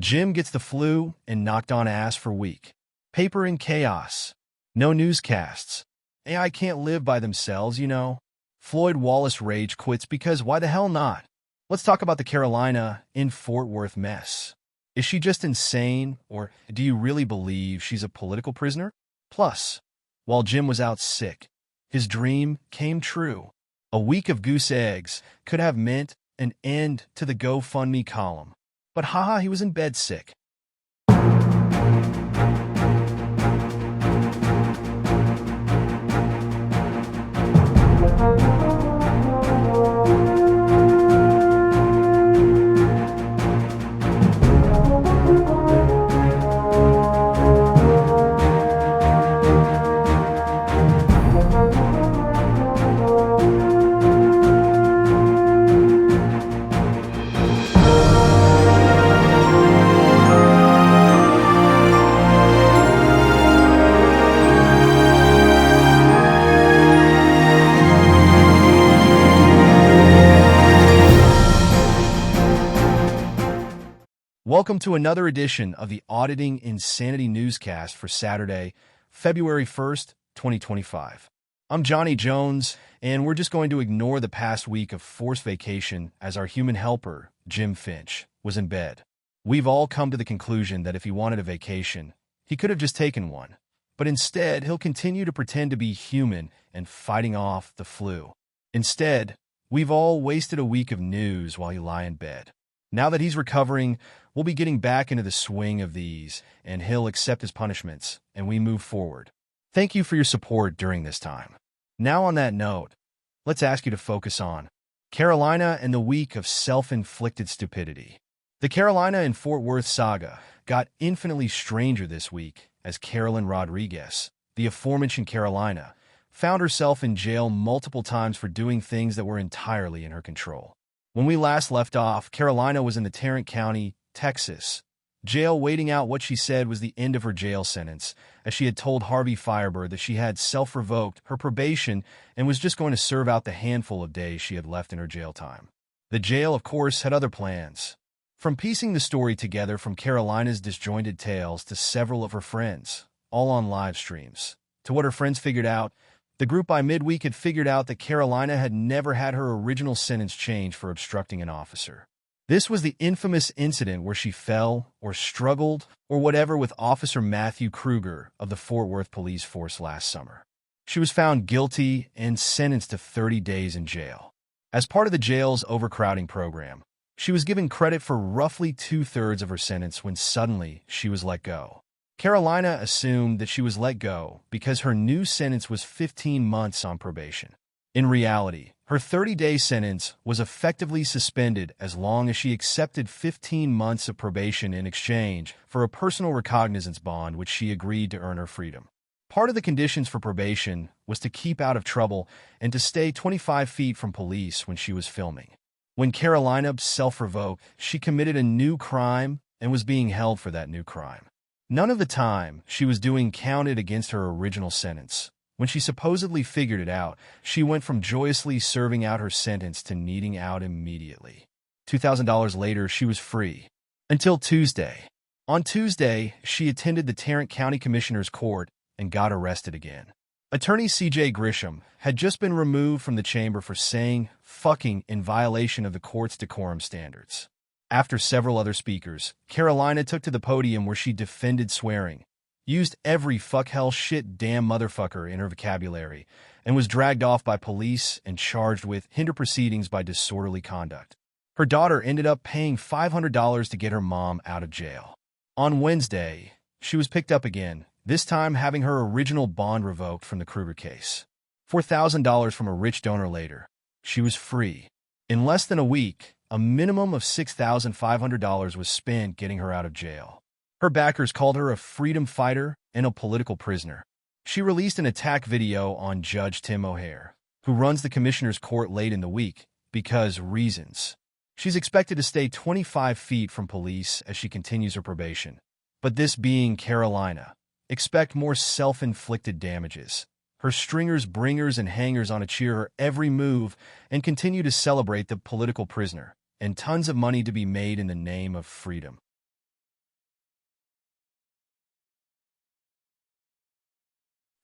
Jim gets the flu and knocked on ass for week. Paper in chaos. No newscasts. AI can't live by themselves, you know. Floyd Wallace rage quits because why the hell not? Let's talk about the Carolina in Fort Worth mess. Is she just insane, or do you really believe she's a political prisoner? Plus, while Jim was out sick, his dream came true. A week of goose eggs could have meant an end to the GoFundMe column. But haha, he was in bed sick. Welcome to another edition of the Auditing Insanity Newscast for Saturday, February 1st, 2025. I'm Johnny Jones, and we're just going to ignore the past week of forced vacation as our human helper, Jim Finch, was in bed. We've all come to the conclusion that if he wanted a vacation, he could have just taken one. But instead, he'll continue to pretend to be human and fighting off the flu. Instead, we've all wasted a week of news while he lie in bed. Now that he's recovering, we'll be getting back into the swing of these, and he'll accept his punishments, and we move forward. Thank you for your support during this time. Now on that note, let's ask you to focus on Carolina and the week of self-inflicted stupidity. The Carolina and Fort Worth saga got infinitely stranger this week as Carolyn Rodriguez, the aforementioned Carolina, found herself in jail multiple times for doing things that were entirely in her control. When we last left off, Carolina was in the Tarrant County, Texas, jail waiting out what she said was the end of her jail sentence, as she had told Harvey Firebird that she had self-revoked her probation and was just going to serve out the handful of days she had left in her jail time. The jail, of course, had other plans. From piecing the story together from Carolina's disjointed tales to several of her friends, all on live streams, to what her friends figured out, the group by midweek had figured out that Carolina had never had her original sentence changed for obstructing an officer. This was the infamous incident where she fell, or struggled, or whatever with Officer Matthew Kruger of the Fort Worth Police Force last summer. She was found guilty and sentenced to 30 days in jail. As part of the jail's overcrowding program, she was given credit for roughly 2/3 of her sentence when suddenly she was let go. Carolina assumed that she was let go because her new sentence was 15 months on probation. In reality, her 30-day sentence was effectively suspended as long as she accepted 15 months of probation in exchange for a personal recognizance bond which she agreed to earn her freedom. Part of the conditions for probation was to keep out of trouble and to stay 25 feet from police when she was filming. When Carolina self-revoked, she committed a new crime and was being held for that new crime. None of the time she was doing counted against her original sentence. When she supposedly figured it out, she went from joyously serving out her sentence to needing out immediately. $2,000 later, she was free. Until Tuesday. On Tuesday, she attended the Tarrant County Commissioner's Court and got arrested again. Attorney C.J. Grisham had just been removed from the chamber for saying fucking in violation of the court's decorum standards. After several other speakers, Carolina took to the podium where she defended swearing, used every fuck hell shit damn motherfucker in her vocabulary, and was dragged off by police and charged with hinder proceedings by disorderly conduct. Her daughter ended up paying $500 to get her mom out of jail. On Wednesday, she was picked up again, this time having her original bond revoked from the Kruger case. $4,000 from a rich donor later, she was free. In less than a week, a minimum of $6,500 was spent getting her out of jail. Her backers called her a freedom fighter and a political prisoner. She released an attack video on Judge Tim O'Hare, who runs the commissioner's court late in the week, because reasons. She's expected to stay 25 feet from police as she continues her probation. But this being Carolina, expect more self-inflicted damages. Her stringers, bringers, and hangers on to cheer her every move and continue to celebrate the political prisoner, and tons of money to be made in the name of freedom.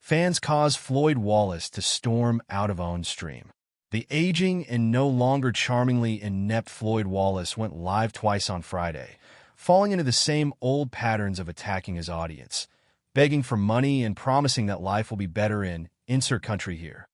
Fans caused Floyd Wallace to storm out of OnStream. The aging and no longer charmingly inept Floyd Wallace went live twice on Friday, falling into the same old patterns of attacking his audience, begging for money and promising that life will be better in insert country here,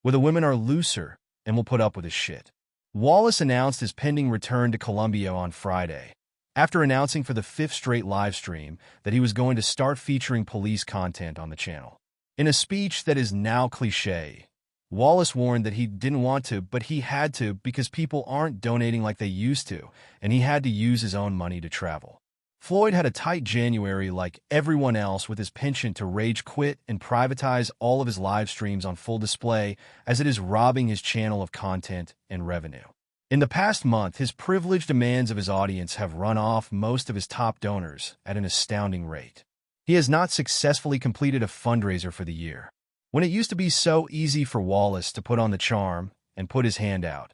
where the women are looser and will put up with his shit. Wallace announced his pending return to Colombia on Friday, after announcing for the fifth straight live stream that he was going to start featuring police content on the channel. In a speech that is now cliché, Wallace warned that he didn't want to, but he had to because people aren't donating like they used to, and he had to use his own money to travel. Floyd had a tight January like everyone else with his penchant to rage quit and privatize all of his live streams on full display as it is robbing his channel of content and revenue. In the past month, his privileged demands of his audience have run off most of his top donors at an astounding rate. He has not successfully completed a fundraiser for the year, when it used to be so easy for Wallace to put on the charm and put his hand out,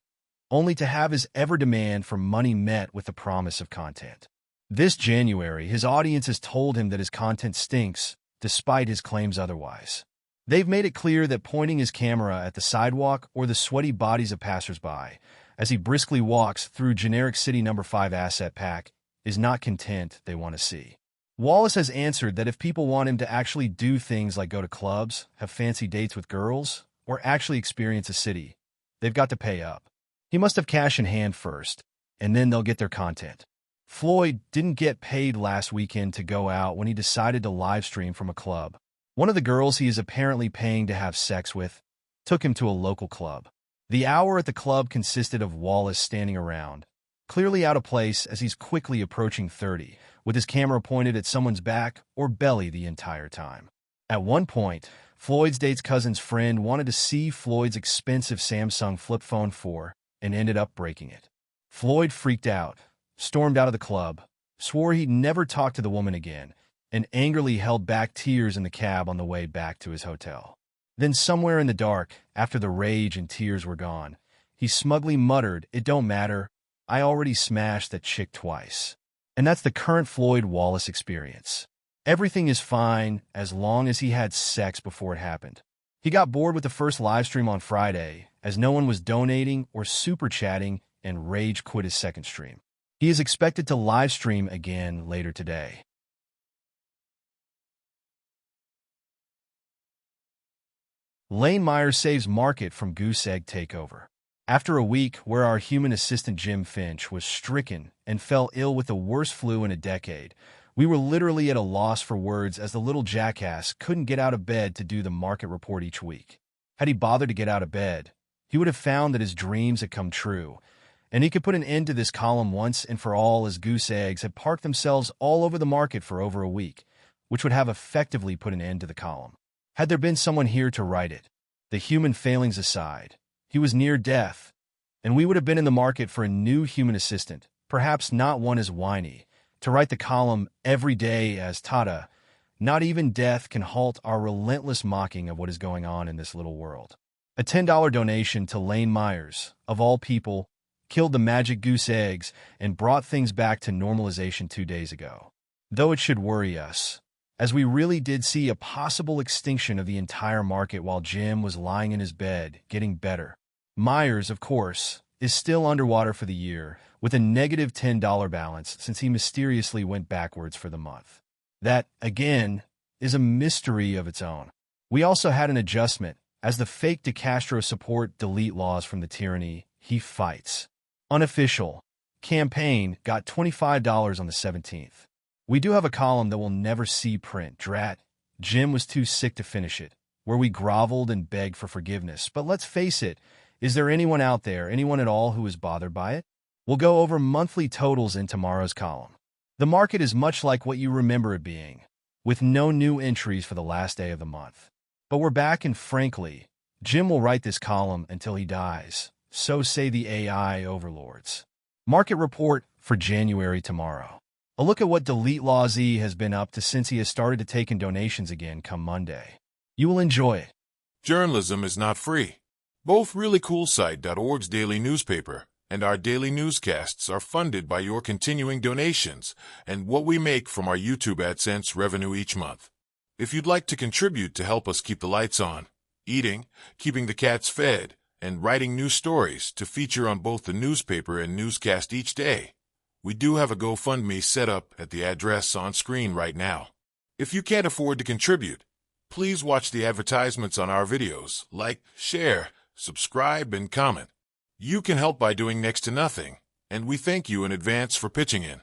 only to have his ever demand for money met with the promise of content. This January, his audience has told him that his content stinks, despite his claims otherwise. They've made it clear that pointing his camera at the sidewalk or the sweaty bodies of passersby as he briskly walks through generic City No. 5 asset pack is not content they want to see. Wallace has answered that if people want him to actually do things like go to clubs, have fancy dates with girls, or actually experience a city, they've got to pay up. He must have cash in hand first, and then they'll get their content. Floyd didn't get paid last weekend to go out when he decided to live stream from a club. One of the girls he is apparently paying to have sex with took him to a local club. The hour at the club consisted of Wallace standing around, clearly out of place as he's quickly approaching 30, with his camera pointed at someone's back or belly the entire time. At one point, Floyd's date's cousin's friend wanted to see Floyd's expensive Samsung flip phone 4 and ended up breaking it. Floyd freaked out, stormed out of the club, swore he'd never talk to the woman again, and angrily held back tears in the cab on the way back to his hotel. Then somewhere in the dark, after the rage and tears were gone, he smugly muttered, "It don't matter, I already smashed that chick twice." And that's the current Floyd Wallace experience. Everything is fine as long as he had sex before it happened. He got bored with the first live stream on Friday, as no one was donating or super chatting, and rage quit his second stream. He is expected to live stream again later today. Lane Myers saves market from goose egg takeover. After a week where our human assistant Jim Finch was stricken and fell ill with the worst flu in a decade, we were literally at a loss for words as the little jackass couldn't get out of bed to do the market report each week. Had he bothered to get out of bed, he would have found that his dreams had come true, and he could put an end to this column once and for all as goose eggs had parked themselves all over the market for over a week, which would have effectively put an end to the column. Had there been someone here to write it, the human failings aside, he was near death, and we would have been in the market for a new human assistant, perhaps not one as whiny, to write the column every day as Tada. Not even death can halt our relentless mocking of what is going on in this little world. A $10 donation to Lane Myers, of all people, killed the magic goose eggs and brought things back to normalization 2 days ago. Though it should worry us, as we really did see a possible extinction of the entire market while Jim was lying in his bed, getting better. Myers, of course, is still underwater for the year, with a negative $10 balance since he mysteriously went backwards for the month. That, again, is a mystery of its own. We also had an adjustment, as the fake DeCastro support delete laws from the tyranny he fights. Unofficial campaign got $25 on the 17th. We do have a column that will never see print, drat. Jim was too sick to finish it, where we groveled and begged for forgiveness. But let's face it, is there anyone out there, anyone at all, who is bothered by it? We'll go over monthly totals in tomorrow's column. The market is much like what you remember it being, with no new entries for the last day of the month. But we're back, and frankly, Jim will write this column until he dies. So say the AI overlords. Market report for January tomorrow. A look at what Delete Law Z has been up to since he has started to take in donations again come Monday. You will enjoy it. Journalism is not free. Both ReallyCoolSite.org's daily newspaper and our daily newscasts are funded by your continuing donations and what we make from our YouTube AdSense revenue each month. If you'd like to contribute to help us keep the lights on, eating, keeping the cats fed, and writing new stories to feature on both the newspaper and newscast each day, we do have a GoFundMe set up at the address on screen right now. If you can't afford to contribute, please watch the advertisements on our videos, like, share, subscribe, and comment. You can help by doing next to nothing, and we thank you in advance for pitching in.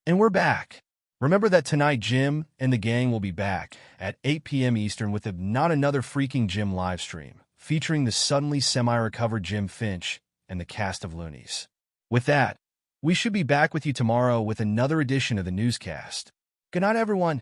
And we're back. Remember that tonight Jim and the gang will be back at 8 p.m. Eastern with a Not Another Freaking Jim live stream, featuring the suddenly semi-recovered Jim Finch and the cast of Loonies. With that, we should be back with you tomorrow with another edition of the Newscast. Good night, everyone.